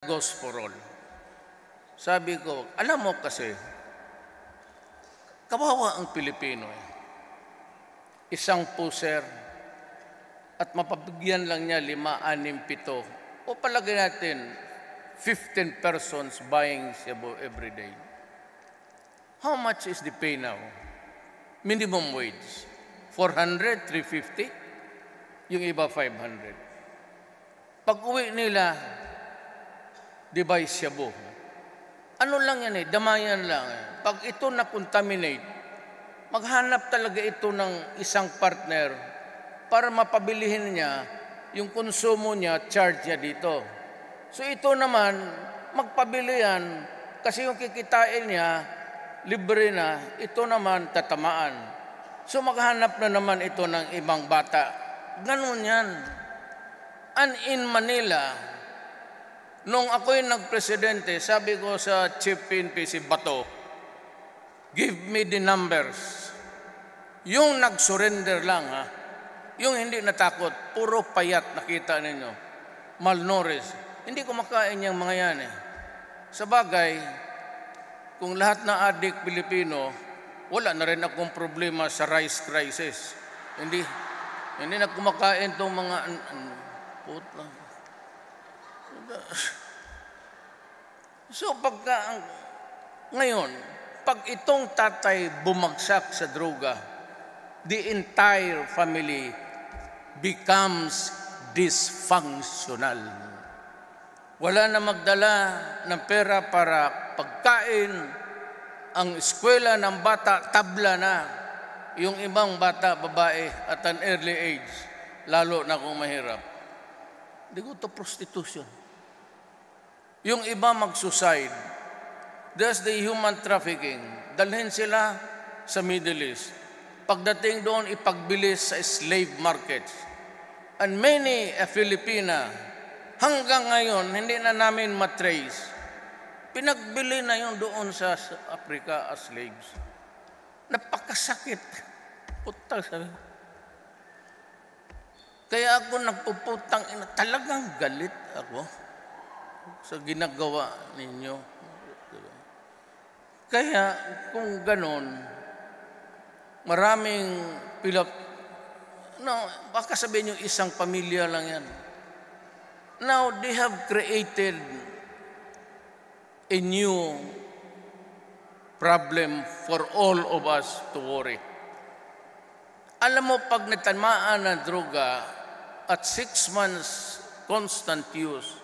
goes for all. Sabi ko, alam mo kasi, kawawa ang Pilipino eh. Isang puser at mapabigyan lang niya 5, 6, 7 o palagay natin 15 persons buying Cebu every day. How much is the pay now? Minimum wage. 400, 350, yung iba 500. Pag uwi nila, di ba Cebu? Ano lang yan eh, damayan lang eh. Pag ito na-contaminate, maghanap talaga ito ng isang partner para mapabilihin niya yung konsumo niya, charge niya dito. So ito naman, magpabili yan kasi yung kikitain niya, libre na, ito naman tatamaan. So maghanap na naman ito ng ibang bata. Ganun yan. And in Manila, nung ako'y nagpresidente, sabi ko sa Chief PNP si Bato, give me the numbers. Yung nag-surrender lang, ha? Yung hindi natakot, puro payat, nakita ninyo. Malnourished. Hindi kumakain yung mga yan eh. Sa bagay, kung lahat na adik Pilipino, wala na rin akong problema sa rice crisis. Hindi na kumakain itong mga puta. So ngayon, pag itong tatay bumagsak sa droga, the entire family becomes dysfunctional. Wala na magdala ng pera para pagkain, ang eskwela ng bata, tabla na. Yung ibang bata, babae, at an early age, lalo na kung mahirap. They go to prostitution. Yung iba mag-suicide. There's the human trafficking. Dalhin sila sa Middle East. Pagdating doon, ipagbilis sa slave markets. And many Filipina, hanggang ngayon, hindi na namin matrace. Pinagbili na yun doon sa Africa as slaves. Napakasakit. Puta sabi. Kaya ako nagpuputang ina. Talagang galit ako sa ginagawa ninyo. Kaya kung ganon, maraming baka sabihin nyo isang pamilya lang yan. Now, they have created a new problem for all of us to worry. Alam mo, pag natamaan ng droga at 6 months constant use,